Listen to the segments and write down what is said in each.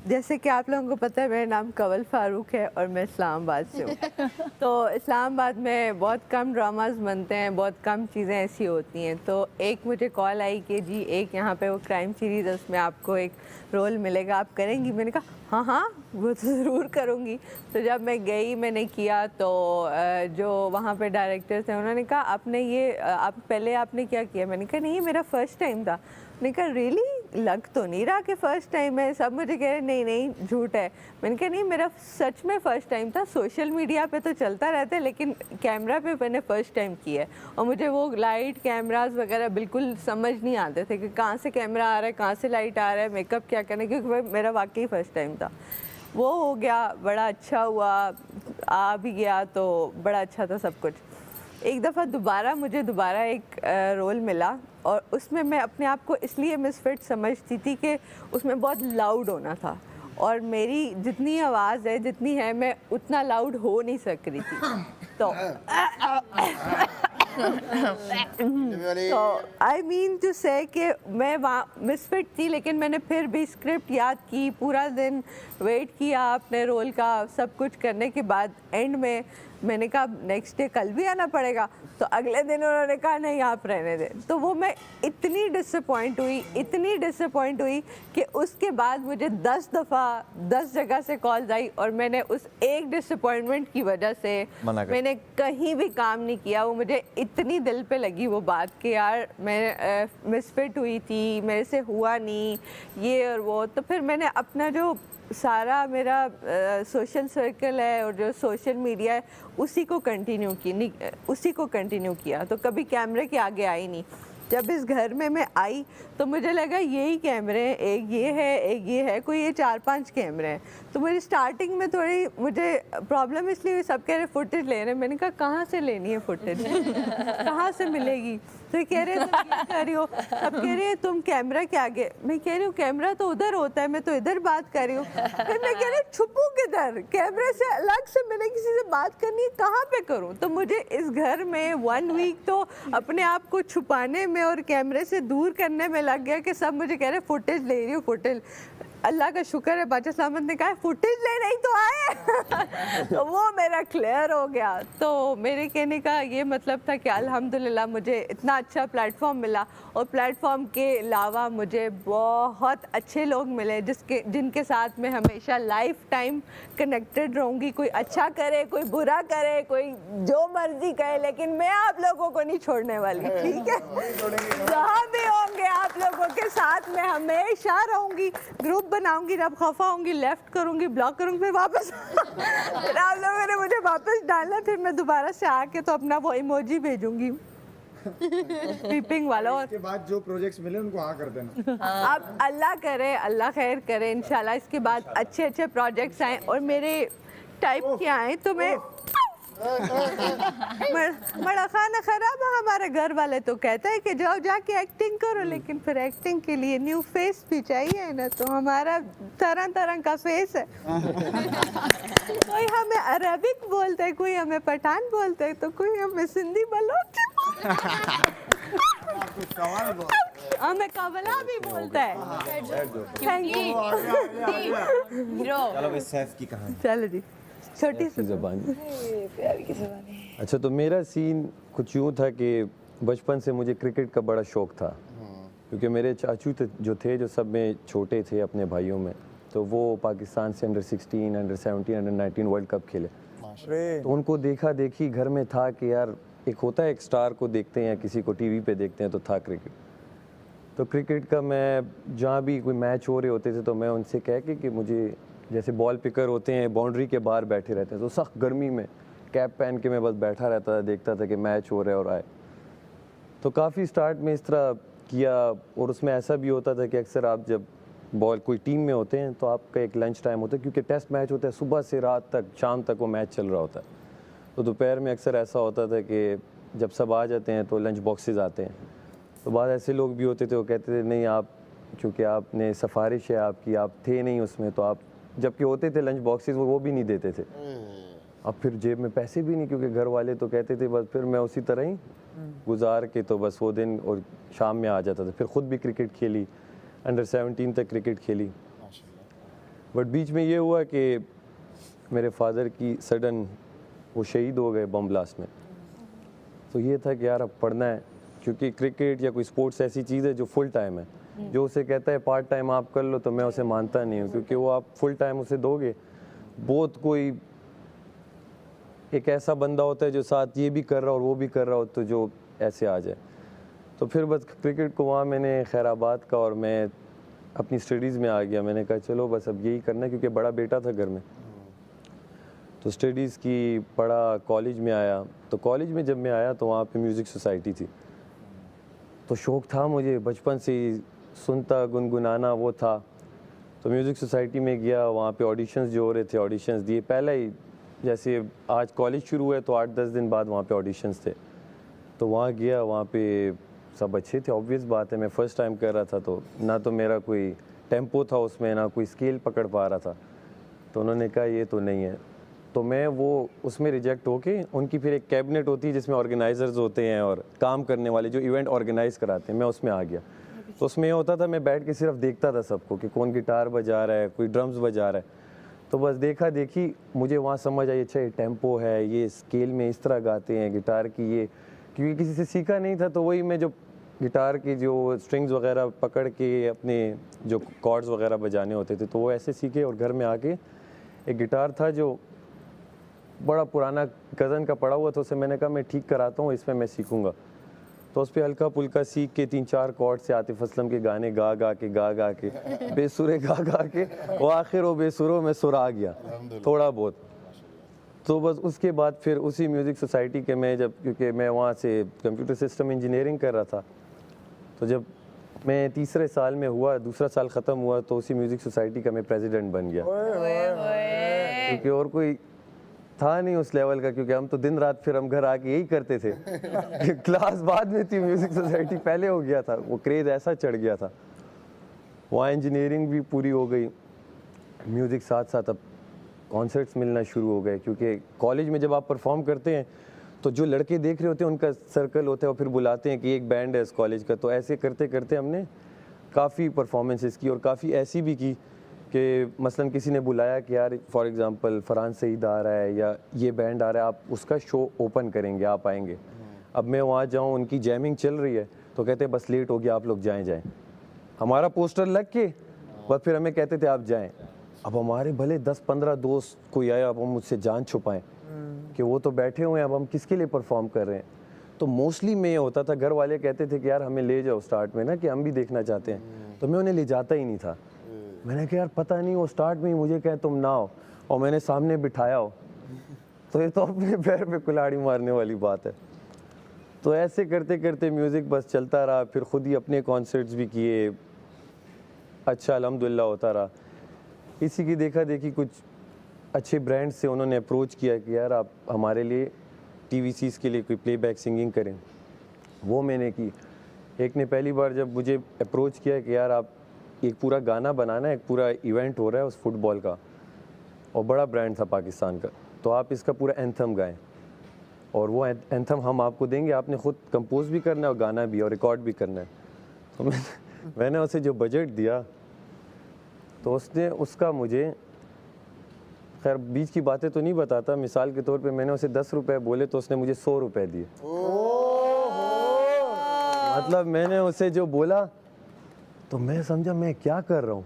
जैसे कि आप लोगों को पता है मेरा नाम कंवल फारूक है और मैं इस्लामाबाद से हूँ। तो इस्लामाबाद में बहुत कम ड्रामास बनते हैं, बहुत कम चीज़ें ऐसी होती हैं। तो एक मुझे कॉल आई कि जी एक यहाँ पे वो क्राइम सीरीज़ है, उसमें आपको एक रोल मिलेगा, आप करेंगी? मैंने कहा हाँ हाँ वो तो ज़रूर करूँगी। तो जब मैं गई मैंने किया तो जो वहाँ पे डायरेक्टर थे उन्होंने कहा आपने ये आप पहले आपने क्या किया? मैंने कहा नहीं ये मेरा फर्स्ट टाइम था। मैंने कहा रियली लग तो नहीं रहा कि फ़र्स्ट टाइम है। सब मुझे कह रहे नहीं नहीं झूठ है। मैंने कहा नहीं मेरा सच में फ़र्स्ट टाइम था। सोशल मीडिया पे तो चलता रहता है लेकिन कैमरा पे मैंने फ़र्स्ट टाइम किया है। और मुझे वो लाइट कैमरास वगैरह बिल्कुल समझ नहीं आते थे कि कहाँ से कैमरा आ रहा है, कहाँ से लाइट आ रहा है, मेकअप क्या करना है, क्योंकि मेरा वाकई फ़र्स्ट टाइम था। वो हो गया, बड़ा अच्छा हुआ, आ भी गया तो बड़ा अच्छा था सब कुछ। एक दफ़ा मुझे एक रोल मिला और उसमें मैं अपने आप को इसलिए मिसफिट समझती थी कि उसमें बहुत लाउड होना था और मेरी जितनी आवाज़ है जितनी है मैं उतना लाउड हो नहीं सक रही थी। तो आई मीन टू से कि मैं वहाँ मिसफिट थी लेकिन मैंने फिर भी स्क्रिप्ट याद की, पूरा दिन वेट किया अपने रोल का, सब कुछ करने के बाद एंड में मैंने कहा नेक्स्ट डे कल भी आना पड़ेगा। तो अगले दिन उन्होंने कहा नहीं आप रहने दें। तो वो मैं इतनी डिसअपॉइंट हुई कि उसके बाद मुझे 10 दफ़ा 10 जगह से कॉल्स आई और मैंने उस एक डिसअपॉइंटमेंट की वजह से मैंने कहीं भी काम नहीं किया। वो मुझे इतनी दिल पे लगी वो बात कि यार मैं मिसफिट हुई थी, मेरे से हुआ नहीं ये और वो। तो फिर मैंने अपना जो सारा मेरा सोशल सर्कल है और जो सोशल मीडिया है उसी को कंटिन्यू किया। तो कभी कैमरे के आगे आई नहीं। जब इस घर में मैं आई तो मुझे लगा यही कैमरे हैं, एक ये है, कोई ये 4-5 कैमरे हैं। तो मुझे स्टार्टिंग में थोड़ी प्रॉब्लम इसलिए हुई, सब कह रहे फुटेज ले रहे हैं। मैंने कहा कहाँ से लेनी है फुटेज कहाँ से मिलेगी? तो ये कह रहे तुम क्या कर रही हो, सब कह रहे हैं तुम कैमरा के आगे। मैं कह रही हूँ कैमरा तो उधर होता है, मैं तो इधर बात कर रही हूँ। फिर मैं कह रही छुपू किधर, कैमरे से अलग से मैंने किसी से बात करनी है, कहाँ पे करूँ? तो मुझे इस घर में 1 वीक तो अपने आप को छुपाने में और कैमरे से दूर करने में लग गया कि सब मुझे कह रहे फुटेज ले रही हूँ फुटेज। अल्लाह का शुक्र है बादशाह सलामत ने कहा फुटेज ले नहीं तो आए तो वो मेरा क्लियर हो गया। तो मेरे कहने का ये मतलब था कि अल्हम्दुलिल्लाह मुझे इतना अच्छा प्लेटफॉर्म मिला और प्लेटफॉर्म के अलावा मुझे बहुत अच्छे लोग मिले जिनके साथ मैं हमेशा लाइफ टाइम कनेक्टेड रहूँगी। कोई अच्छा करे, कोई बुरा करे, कोई जो मर्जी करे, लेकिन मैं आप लोगों को नहीं छोड़ने वाली, ठीक है? जहाँ भी होंगे आप लोगों के साथ मैं हमेशा रहूँगी। ग्रुप बनाऊंगी, जब खफा होंगी लेफ्ट करूंगी, ब्लॉक करूंगी, फिर वापस फिर आप लोगों ने मुझे वापस डालना, फिर मैं दोबारा से आके तो अपना वो इमोजी भेजूंगी पीपिंग वाला। और इसके बाद जो प्रोजेक्ट्स मिले उनको हाँ कर देना। अब अल्लाह करे, अल्लाह खैर करे, इंशाल्लाह इसके बाद अच्छे अच्छे प्रोजेक्ट्स आए और मेरे टाइप के आए तो मैं बड़ा खाना खराब है। हमारे घर वाले तो कहते हैं कि जाओ जाके एक्टिंग करो, लेकिन फिर एक्टिंग के लिए न्यू फेस भी चाहिए ना। तो हमारा तरह तरह का फेस है कोई हमें अरबिक बोलता है, कोई हमें पठान बोलता है, तो कोई हमें सिंधी बलोच हमें कबला भी बोलता है। Thank you. चलो जी, छोटी सी ज़बान। अच्छा, तो मेरा सीन कुछ यूँ था कि बचपन से मुझे क्रिकेट का बड़ा शौक़ था, क्योंकि मेरे चाचू जो सब में छोटे थे अपने भाइयों में, तो वो पाकिस्तान से under 16, under 17, under 19 world cup खेले। तो उनको देखा देखी घर में था कि यार एक होता है, एक स्टार को देखते हैं या किसी को टीवी पे देखते हैं, तो था क्रिकेट। तो क्रिकेट का मैं जहाँ भी कोई मैच हो रहे होते थे तो मैं उनसे कह के कि मुझे, जैसे बॉल पिकर होते हैं बाउंड्री के बाहर बैठे रहते हैं, तो सख्त गर्मी में कैप पहन के मैं बस बैठा रहता था, देखता था कि मैच हो रहा है और आए। तो काफ़ी स्टार्ट में इस तरह किया। और उसमें ऐसा भी होता था कि अक्सर आप जब बॉल कोई टीम में होते हैं तो आपका एक लंच टाइम होता है, क्योंकि टेस्ट मैच होता है सुबह से रात तक, शाम तक वो मैच चल रहा होता है। तो दोपहर में अक्सर ऐसा होता था कि जब सब आ जाते हैं तो लंच बॉक्सेस आते हैं। तो बाद ऐसे लोग भी होते थे, वो कहते थे नहीं आप, क्योंकि आपने सिफारिश है आपकी, आप थे नहीं उसमें, तो आप, जबकि होते थे लंच बॉक्सेस वो भी नहीं देते थे। अब फिर जेब में पैसे भी नहीं, क्योंकि घर वाले तो कहते थे। बस फिर मैं उसी तरह ही गुजार के तो बस वो दिन और शाम में आ जाता था। फिर ख़ुद भी क्रिकेट खेली, अंडर 17 तक क्रिकेट खेली। बट बीच में ये हुआ कि मेरे फादर की सडन वो शहीद हो गए बम ब्लास्ट में। तो ये था कि यार अब पढ़ना है, क्योंकि क्रिकेट या कोई स्पोर्ट्स ऐसी चीज़ है जो फुल टाइम है। जो उसे कहता है पार्ट टाइम आप कर लो, तो मैं उसे मानता नहीं हूँ, क्योंकि वो आप फुल टाइम उसे दोगे, बहुत कोई एक ऐसा बंदा होता है जो साथ ये भी कर रहा हो और वो भी कर रहा हो, तो जो ऐसे आ जाए। तो फिर बस क्रिकेट को वहाँ मैंने खैराबाद का, और मैं अपनी स्टडीज़ में आ गया। मैंने कहा चलो बस अब यही करना है, क्योंकि बड़ा बेटा था घर में। तो स्टडीज़ की पढ़ा, कॉलेज में आया। तो कॉलेज में जब मैं आया तो वहाँ पे म्यूज़िक सोसाइटी थी। तो शौक़ था मुझे बचपन से ही, सुनता गुनगुनाना वो था। तो म्यूज़िक सोसाइटी में गया, वहाँ पे ऑडिशंस जो हो रहे थे, ऑडिशंस दिए। पहले ही जैसे आज कॉलेज शुरू हुए तो 8-10 दिन बाद वहाँ पे ऑडिशंस थे। तो वहाँ गया, वहाँ पे सब अच्छे थे। ऑब्वियस बात है, मैं फ़र्स्ट टाइम कर रहा था, तो ना तो मेरा कोई टेम्पो था उसमें, ना कोई स्केल पकड़ पा रहा था। तो उन्होंने कहा ये तो नहीं है। तो मैं वो उसमें रिजेक्ट होके, उनकी फिर एक कैबिनेट होती है जिसमें ऑर्गेनाइजर्स होते हैं और काम करने वाले जो इवेंट ऑर्गेनाइज कराते हैं, मैं उसमें आ गया। तो उसमें ये होता था, मैं बैठ के सिर्फ देखता था सबको कि कौन गिटार बजा रहा है, कोई ड्रम्स बजा रहा है। तो बस देखा देखी मुझे वहाँ समझ आई, अच्छा ये टेम्पो है, ये स्केल में इस तरह गाते हैं गिटार की, ये क्योंकि किसी से सीखा नहीं था। तो वही मैं जो गिटार की जो स्ट्रिंग्स वगैरह पकड़ के अपने जो कॉर्ड्स वगैरह बजाने होते थे, तो वो ऐसे सीखे। और घर में आके एक गिटार था जो बड़ा पुराना कज़न का पड़ा हुआ था, उसे मैंने कहा मैं ठीक कराता हूँ, इसमें मैं सीखूँगा। तो उस पर हल्का पुल्का सीख के 3-4 कॉर्ड से आतिफ असलम के गाने गा गा के बेसुरे गा के वो आखिर वो बेसुरों में सुर आ गया थोड़ा बहुत। तो बस उसके बाद फिर उसी म्यूज़िक सोसाइटी के मैं जब, क्योंकि मैं वहाँ से कंप्यूटर सिस्टम इंजीनियरिंग कर रहा था, तो जब मैं तीसरे साल में हुआ, दूसरा साल ख़त्म हुआ, तो उसी म्यूज़िक सोसाइटी का मैं प्रेसिडेंट बन गया। क्योंकि और कोई था नहीं उस लेवल का, क्योंकि हम तो दिन रात फिर हम घर आके यही करते थे। क्लास बाद में थी, म्यूज़िक सोसाइटी पहले हो गया था, वो क्रेज़ ऐसा चढ़ गया था। वहाँ इंजीनियरिंग भी पूरी हो गई, म्यूज़िक साथ साथ अब कॉन्सर्ट्स मिलना शुरू हो गए। क्योंकि कॉलेज में जब आप परफॉर्म करते हैं तो जो लड़के देख रहे होते हैं उनका सर्कल होता है, और फिर बुलाते हैं कि एक बैंड है इस कॉलेज का। तो ऐसे करते करते हमने काफ़ी परफॉर्मेंसेस की, और काफ़ी ऐसी भी की कि मसलन किसी ने बुलाया कि यार फॉर एग्जांपल फरहान सईद आ रहा है या ये बैंड आ रहा है, आप उसका शो ओपन करेंगे, आप आएंगे। अब मैं वहाँ जाऊँ, उनकी जैमिंग चल रही है, तो कहते बस लेट हो गया, आप लोग जाएं। हमारा पोस्टर लग के बस फिर हमें कहते थे आप जाएं। अब हमारे भले 10-15 दोस्त कोई आया, अब हम मुझसे जान छुपाएं कि वो तो बैठे हुए हैं, अब हम किसके लिए परफॉर्म कर रहे हैं। तो मोस्टली में ये होता था, घर वाले कहते थे कि यार हमें ले जाओ स्टार्ट में ना, कि हम भी देखना चाहते हैं। तो मैं उन्हें ले जाता ही नहीं था। मैंने कहा यार पता नहीं, वो स्टार्ट में ही मुझे कहे तुम ना आओ, और मैंने सामने बिठाया हो, तो ये तो अपने पैर पे कुल्हाड़ी मारने वाली बात है। तो ऐसे करते करते म्यूज़िक बस चलता रहा। फिर खुद ही अपने कॉन्सर्ट्स भी किए, अच्छा अल्हम्दुलिल्लाह होता रहा। इसी की देखा देखी कुछ अच्छे ब्रांड से उन्होंने अप्रोच किया कि यार आप हमारे लिए TVCs के लिए कोई प्लेबैक सिंगिंग करें। वो मैंने की। एक ने पहली बार जब मुझे अप्रोच किया कि यार आप एक पूरा गाना बनाना है, एक पूरा इवेंट हो रहा है उस फुटबॉल का, और बड़ा ब्रांड था पाकिस्तान का, तो आप इसका पूरा एंथम गाएं, और वो एंथम हम आपको देंगे, आपने खुद कंपोज भी करना है और गाना भी और रिकॉर्ड भी करना है। तो मैंने उसे जो बजट दिया, तो उसने उसका मुझे, खैर बीच की बातें तो नहीं बताता, मिसाल के तौर पे मैंने उसे 10 रुपए बोले तो उसने मुझे 100 रुपए दिए। मतलब मैंने उसे जो बोला तो मैं समझा मैं क्या कर रहा हूँ,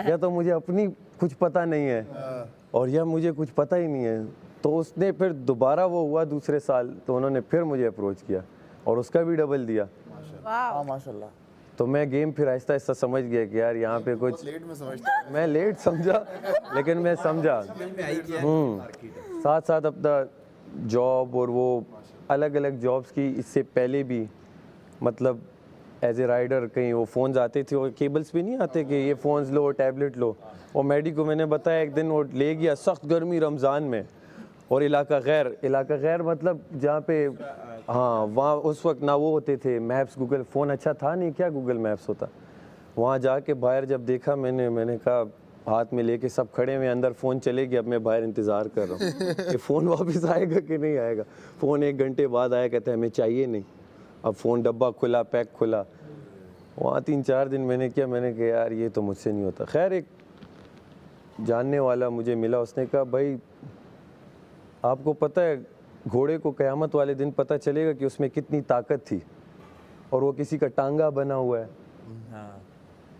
या तो मुझे अपनी कुछ पता नहीं है और या मुझे कुछ पता ही नहीं है। तो उसने फिर दोबारा वो हुआ दूसरे साल, तो उन्होंने फिर मुझे अप्रोच किया और उसका भी डबल दिया। माशाल्लाह। तो मैं गेम फिर आहिस्ता आहिस्ता समझ गया कि यार यहाँ पे कुछ लेट में समझता, मैं लेट समझा, लेकिन मैं समझा। साथ साथ अपना जॉब और वो अलग अलग जॉब्स की इससे पहले भी, मतलब एज ए राइडर कहीं वो फ़ोन्स आते थे और केबल्स भी नहीं आते कि ये फ़ोन्स लो, टैबलेट लो। और मैडी को मैंने बताया, एक दिन वो ले गया, सख्त गर्मी रमज़ान में, और इलाका गैर मतलब जहाँ पे, हाँ वहाँ उस वक्त ना वो होते थे मैप्स, गूगल फ़ोन अच्छा था नहीं, क्या गूगल मैप्स होता। वहाँ जाके बाहर जब देखा मैंने कहा, हाथ में लेके सब खड़े हुए, अंदर फ़ोन चले गया, अब मैं बाहर इंतज़ार कर रहा हूँ कि फ़ोन वापस आएगा कि नहीं आएगा। फ़ोन 1 घंटे बाद आया, कहता है हमें चाहिए नहीं। अब फ़ोन डब्बा खुला, पैक खुला। वहाँ 3-4 दिन मैंने किया, मैंने कहा यार ये तो मुझसे नहीं होता। खैर एक जानने वाला मुझे मिला, उसने कहा भाई आपको पता है घोड़े को क़यामत वाले दिन पता चलेगा कि उसमें कितनी ताकत थी और वो किसी का टांगा बना हुआ है,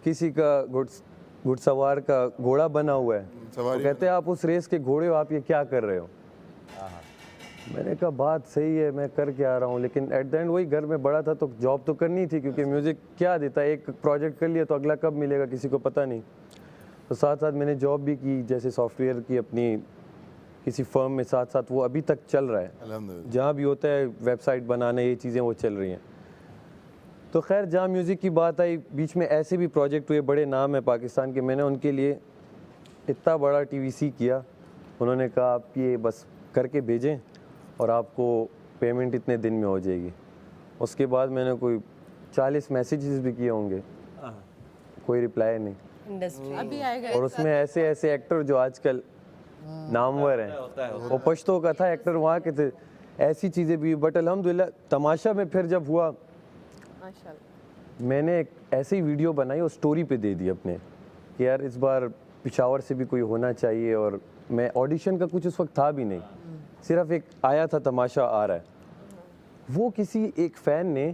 किसी का घुड़सवार का घोड़ा बना हुआ है। तो कहते हैं आप उस रेस के घोड़े हो, आप ये क्या कर रहे हो। मैंने कहा बात सही है, मैं कर क्या रहा हूँ, लेकिन एट द एंड वही घर में बड़ा था तो जॉब तो करनी थी, क्योंकि म्यूज़िक क्या देता है, एक प्रोजेक्ट कर लिया तो अगला कब मिलेगा किसी को पता नहीं। तो साथ साथ मैंने जॉब भी की, जैसे सॉफ्टवेयर की अपनी किसी फर्म में, साथ साथ वो अभी तक चल रहा है। जहाँ भी होता है वेबसाइट बनाना, ये चीज़ें वो चल रही हैं। तो खैर जहाँ म्यूज़िक की बात आई, बीच में ऐसे भी प्रोजेक्ट हुए, बड़े नाम है पाकिस्तान के, मैंने उनके लिए इतना बड़ा TVC किया। उन्होंने कहा आप ये बस करके भेजें और आपको पेमेंट इतने दिन में हो जाएगी। उसके बाद मैंने कोई 40 मैसेजेस भी किए होंगे, कोई रिप्लाई नहीं। अभी आएगा। और उसमें ऐसे ऐसे एक्टर जो आजकल नामवर हैं, वो पश्तो का था एक्टर, वहाँ के थे, ऐसी चीज़ें भी। बट अल्हम्दुलिल्लाह तमाशा में फिर जब हुआ, माशाल्लाह, मैंने एक ऐसी वीडियो बनाई और स्टोरी पे दे दी अपने कि यार इस बार पिशावर से भी कोई होना चाहिए। और मैं ऑडिशन का कुछ उस वक्त था भी नहीं, सिर्फ एक आया था तमाशा आ रहा है। वो किसी एक फ़ैन ने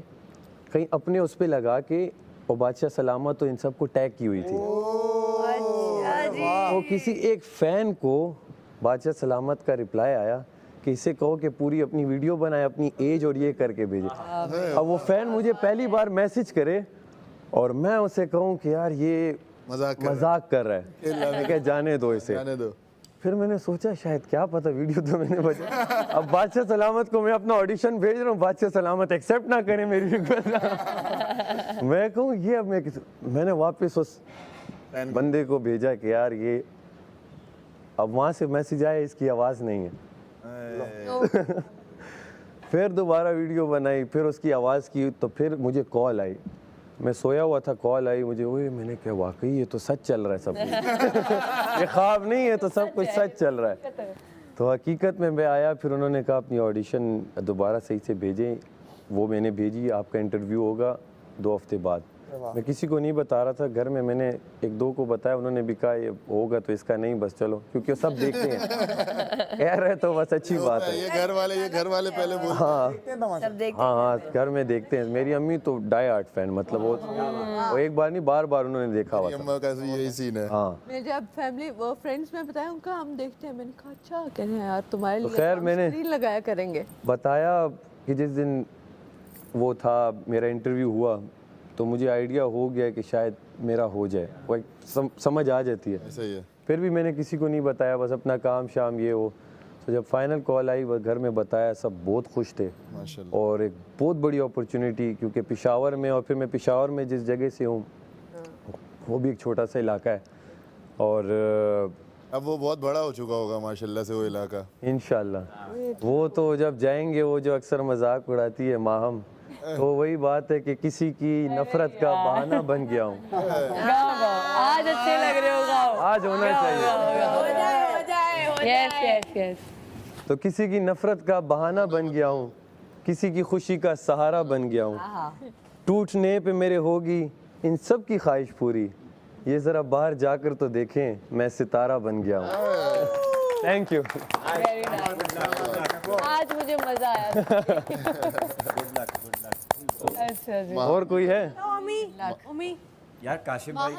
कहीं अपने उस पे लगा के और बादशाह सलामत तो इन सबको टैग की हुई थी। वो किसी एक फ़ैन को बादशाह सलामत का रिप्लाई आया कि इसे कहो कि पूरी अपनी वीडियो बनाए, अपनी एज और ये करके भेजे। अब वो फ़ैन मुझे पहली बार मैसेज करे और मैं उसे कहूँ कि यार ये मजाक कर रहा है, मैं क्या जाने दो इसे, जाने दो। फिर मैंने सोचा शायद क्या पता वीडियो तो मैंने बचा। अब बादशाह सलामत को मैं अपना ऑडिशन भेज रहा हूँ, बादशाह सलामत एक्सेप्ट ना करें मेरी रिक्वेस्ट। मैं कहूँ ये अब मैंने वापस उस बंदे को भेजा कि यार ये, अब वहाँ से मैसेज आया इसकी आवाज़ नहीं है। फिर दोबारा वीडियो बनाई, फिर उसकी आवाज़ की, तो फिर मुझे कॉल आई। मैं सोया हुआ था, कॉल आई मुझे, ओए मैंने कहा वाकई ये तो सच चल रहा है सब कुछ। ये ख्वाब नहीं है, तो सब कुछ सच चल रहा है। तो हकीकत में मैं आया, फिर उन्होंने कहा अपनी ऑडिशन दोबारा सही से भेजें। वो मैंने भेजी, आपका इंटरव्यू होगा 2 हफ्ते बाद। मैं किसी को नहीं बता रहा था, घर में मैंने 1-2 को बताया, उन्होंने भी कहा ये होगा तो इसका नहीं, बस चलो, क्योंकि वो सब देखते हैं। कह रहे तो बस अच्छी बात है। ये घर वाले पहले बोलते हैं। हाँ, घर में देखते हैं। मेरी अम्मी तो डाई हार्ट फैन, मतलब वो एक बार नहीं बार बार उन्होंने देखा हुआ। अम्मा का यही सीन है। हाँ, मैं जब फैमिली वो फ्रेंड्स में बताया उनका, हम देखते हैं, मैंने कहा अच्छा कह रहे हैं यार तुम्हारे लिए खैर मैंने स्क्रीन लगाया करेंगे। बताया कि जिस दिन वो था मेरा इंटरव्यू हुआ, तो मुझे आइडिया हो गया कि शायद मेरा हो जाए, वो एक समझ आ जाती है। सही है। फिर भी मैंने किसी को नहीं बताया, बस अपना काम शाम ये वो। तो जब फाइनल कॉल आई, बस घर में बताया, सब बहुत खुश थे। माशाल्लाह। और एक बहुत बड़ी अपॉर्चुनिटी, क्योंकि पेशावर में, और फिर मैं पेशावर में जिस जगह से हूँ वो भी एक छोटा सा इलाका है, और अब वो बहुत बड़ा हो चुका होगा माशाल्लाह से वो इलाका। इंशाल्लाह वो तो जब जाएंगे, वो जो अक्सर मजाक उड़ाती है माहम, तो वही बात है कि किसी की नफरत का बहाना बन गया हूँ। आज अच्छे लग रहे हो, गाओ। आज होना चाहिए। Yes yes yes. तो किसी की नफरत का बहाना बन गया हूँ, किसी की खुशी का सहारा बन गया हूँ। टूटने पे मेरे होगी इन सब की ख्वाहिश पूरी, ये जरा बाहर जाकर तो देखें मैं सितारा बन गया हूँ। Thank you. आज मुझे मजा आया। अच्छा जी। और कोई है? उम्मी यार काशिम भाई